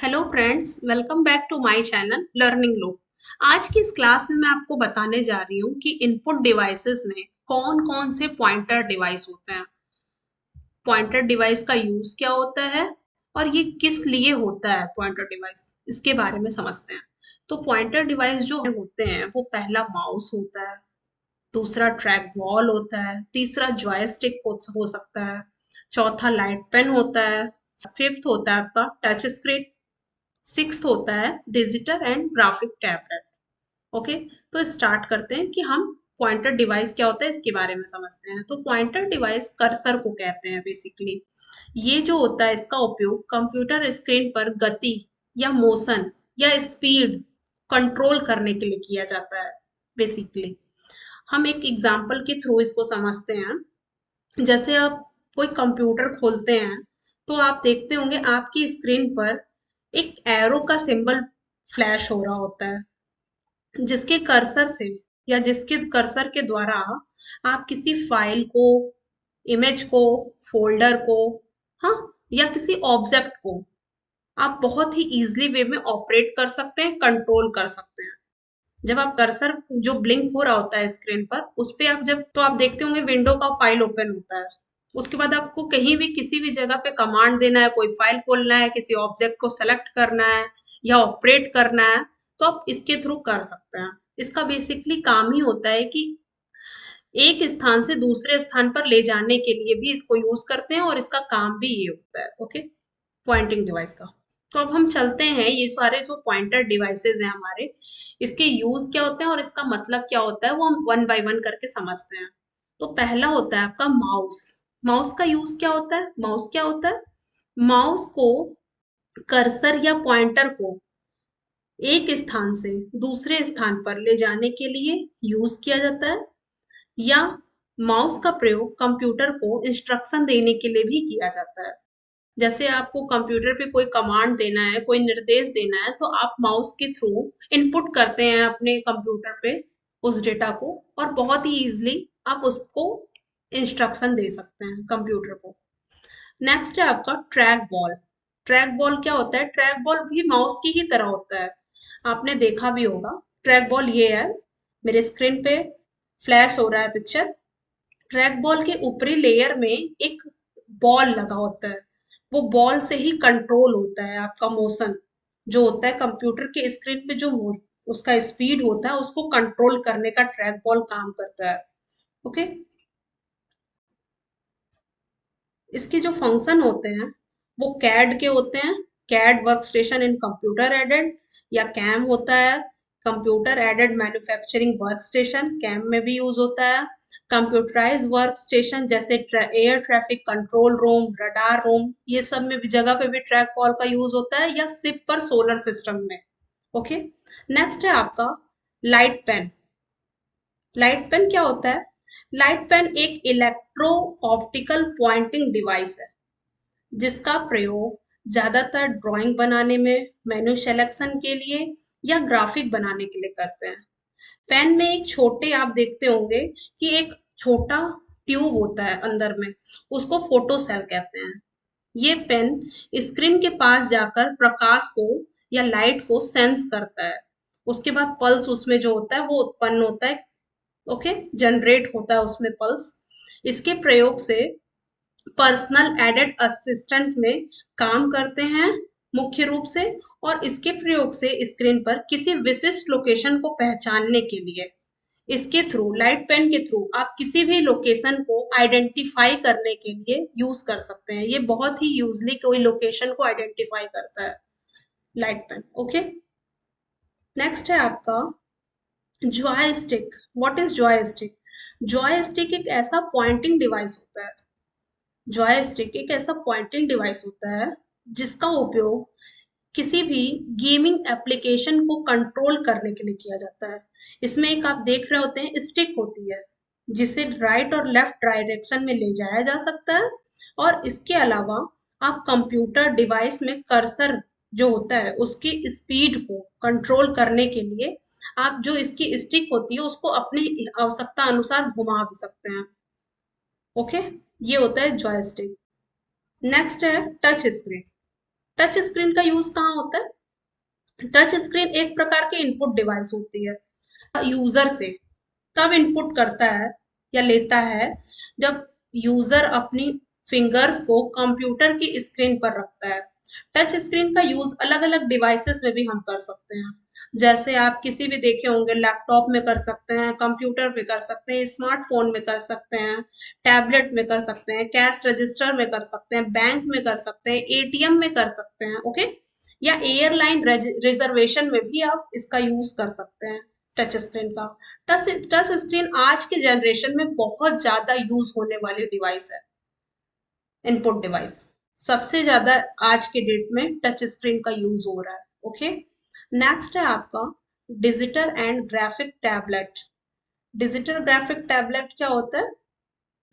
Hello friends, welcome back to my channel learning loop. आज की इस क्लास में मैं आपको बताने जा रही हूँ कि इनपुट डिवाइसेस में कौन-कौन से पॉइंटर डिवाइस होते हैं, पॉइंटर डिवाइस का यूज क्या होता है और ये किस लिए होता है पॉइंटर डिवाइस, इसके बारे में समझते हैं। तो पॉइंटर डिवाइस जो होते हैं वो पहला माउस होता है, दूसरा ट्रैक बॉल होता है, तीसरा जॉयस्टिक हो सकता है, चौथा लाइट पेन होता है, फिफ्थ होता है आपका टच स्क्रीन, सिक्स्थ होता है digital and graphic tablet. Okay, तो स्टार्ट करते हैं कि हम पॉइंटर डिवाइस क्या होता है इसके बारे में समझते हैं। तो पॉइंटर डिवाइस कर्सर को कहते हैं बेसिकली। ये जो होता है इसका उपयोग कंप्यूटर स्क्रीन पर गति या मोशन या स्पीड कंट्रोल करने के लिए किया जाता है बेसिकली। हम एक एग्जांपल के थ्रू इसको समझते हैं। जैसे आप कोई कंप्यूटर खोलते हैं तो आप देखते होंगे आपकी स्क्रीन पर एक एरो का सिंबल फ्लैश हो रहा होता है, जिसके कर्सर से या जिसके कर्सर के द्वारा आप किसी फाइल को, इमेज को, फोल्डर को, हाँ, या किसी ऑब्जेक्ट को आप बहुत ही इजीली वे में ऑपरेट कर सकते हैं, कंट्रोल कर सकते हैं। जब आप कर्सर जो ब्लिंक हो रहा होता है स्क्रीन पर, उस पे आप जब तो आप देखते होंगे विंडो का फाइल ओपन होता है। उसके बाद आपको कहीं भी किसी भी जगह पे कमांड देना है, कोई फाइल खोलना है, किसी ऑब्जेक्ट को सेलेक्ट करना है या ऑपरेट करना है, तो आप इसके थ्रू कर सकते हैं। इसका बेसिकली काम ही होता है कि एक स्थान से दूसरे स्थान पर ले जाने के लिए भी इसको यूज करते हैं और इसका काम भी ये होता है। ओके, पॉइंटिंग डिवाइस का। तो अब हम चलते हैं, ये सारे जो पॉइंटर डिवाइसेस हैं हमारे, इसके यूज क्या होते हैं और इसका मतलब क्या होता है वो हम वन बाय वन करके समझते हैं। तो पहला होता है आपका माउस। माउस का यूज क्या होता है? माउस क्या होता है? माउस को कर्सर या पॉइंटर को एक स्थान से दूसरे स्थान पर ले जाने के लिए यूज किया जाता है, या माउस का प्रयोग कंप्यूटर को इंस्ट्रक्शन देने के लिए भी किया जाता है। जैसे आपको कंप्यूटर पे कोई कमांड देना है, कोई निर्देश देना है, तो आप माउस के थ्रू इनपुट करते हैं अपने कंप्यूटर पे उस डेटा को, और बहुत ही इजीली आप उसको इंस्ट्रक्शन दे सकते हैं कंप्यूटर को। नेक्स्ट है आपका ट्रैक बॉल। ट्रैक बॉल क्या होता है? ट्रैक बॉल भी माउस की ही तरह होता है, आपने देखा भी होगा। ट्रैक बॉल ये है, मेरे स्क्रीन पे फ्लैश हो रहा है पिक्चर। ट्रैक बॉल के ऊपरी लेयर में एक बॉल लगा होता है, वो बॉल से ही कंट्रोल होता है आपका मोशन जो होता है कंप्यूटर के स्क्रीन पे, जो उसका स्पीड होता है उसको कंट्रोल करने का ट्रैक बॉल काम करता है। ओके, इसके जो फंक्शन होते हैं वो कैड के होते हैं, CAD work station in computer aided, या कैम होता है, computer aided manufacturing work station, CAM में भी यूज होता है। कंप्यूटराइज वर्क स्टेशन जैसे air traffic control room, radar room, ये सब में भी जगह पे भी ट्रैक बॉल का यूज होता है, या सिप पर सोलर सिस्टम में। ओके, नेक्स्ट है आपका लाइट पेन। लाइट पेन क्या होता है? लाइट पेन एक इलेक्ट्रो ऑप्टिकल पॉइंटिंग डिवाइस है, जिसका प्रयोग ज्यादातर ड्राइंग बनाने में, मेनू सिलेक्शन के लिए, या ग्राफिक बनाने के लिए करते हैं। पेन में एक छोटे, आप देखते होंगे कि एक छोटा ट्यूब होता है अंदर में, उसको फोटो सेल कहते हैं। ये पेन स्क्रीन के पास जाकर प्रकाश को या लाइट को सेंस करता है, उसके बाद पल्स उसमें जो होता है वो उत्पन्न होता है। ओके, जनरेट होता है उसमें पल्स। इसके प्रयोग से पर्सनल एडेड असिस्टेंट में काम करते हैं मुख्य रूप से, और इसके प्रयोग से स्क्रीन पर किसी विशिष्ट लोकेशन को पहचानने के लिए, इसके थ्रू, लाइट पेन के थ्रू आप किसी भी लोकेशन को आइडेंटिफाई करने के लिए यूज कर सकते हैं। ये बहुत ही यूजली कोई लोकेशन को आइडेंटिफाई करता है लाइट पेन। ओके, नेक्स्ट है आपका joystick. What is joystick? Joystick एक ऐसा पॉइंटिंग डिवाइस होता है, जॉयस्टिक एक ऐसा पॉइंटिंग डिवाइस होता है जिसका उपयोग किसी भी गेमिंग एप्लीकेशन को कंट्रोल करने के लिए किया जाता है। इसमें एक, आप देख रहे होते हैं, स्टिक होती है जिसे राइट और लेफ्ट डायरेक्शन में ले जाया जा सकता है, और इसके अलावा आप कंप्यूटर डिवाइस में कर्सर जो होता है उसकी स्पीड को कंट्रोल करने के लिए आप जो इसकी स्टिक होती है उसको अपनी आवश्यकता अनुसार घुमा भी सकते हैं। ओके, ये होता है जॉयस्टिक। नेक्स्ट है टच स्क्रीन। टच स्क्रीन का यूज कहाँ होता है? टच स्क्रीन एक प्रकार की इनपुट डिवाइस होती है। यूजर से तब इनपुट करता है या लेता है जब यूजर अपनी फिंगर्स को कंप्यूटर की स्क्रीन पर रखता है। टच स्क्रीन का यूज अलग अलग डिवाइसेस में भी हम कर सकते हैं। जैसे आप किसी भी देखे होंगे, लैपटॉप में कर सकते हैं, कंप्यूटर पे कर सकते हैं, स्मार्टफोन में कर सकते हैं, टैबलेट में कर सकते हैं, कैश रजिस्टर में कर सकते हैं, बैंक में कर सकते हैं, एटीएम में कर सकते हैं, ओके। या एयरलाइन रिजर्वेशन में भी आप इसका यूज कर सकते हैं टच स्क्रीन का। टच स्क्रीन आज के जनरेशन में बहुत ज्यादा यूज होने वाली डिवाइस है, इनपुट डिवाइस। सबसे ज्यादा आज के डेट में टच स्क्रीन का यूज हो रहा है, ओके। नेक्स्ट है आपका digital and graphic tablet. Digital graphic tablet क्या होता है?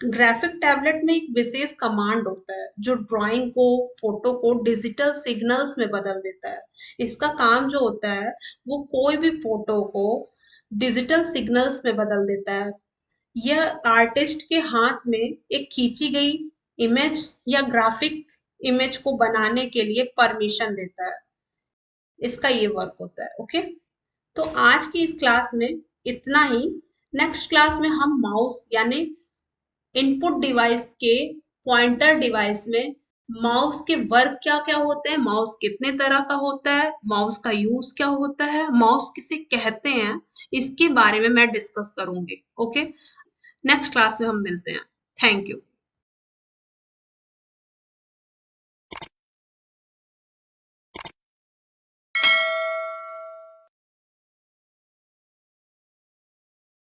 ग्राफिक टैबलेट में एक विशेष कमांड होता है जो ड्राइंग को, फोटो को डिजिटल सिग्नल्स में बदल देता है। इसका काम जो होता है वो कोई भी फोटो को डिजिटल सिग्नल्स में बदल देता है। यह आर्टिस्ट के हाथ में एक खींची गई इमेज या ग्राफिक इमेज को बनाने के लिए परमिशन देता है। इसका ये वर्क होता है, ओके। तो आज की इस क्लास में इतना ही। नेक्स्ट क्लास में हम माउस यानी इनपुट डिवाइस के पॉइंटर डिवाइस में माउस के वर्क क्या क्या होते हैं, माउस कितने तरह का होता है, माउस का यूज क्या होता है, माउस किसे कहते हैं, इसके बारे में मैं डिस्कस करूंगी, ओके। नेक्स्ट क्लास में हम मिलते हैं। Thank you.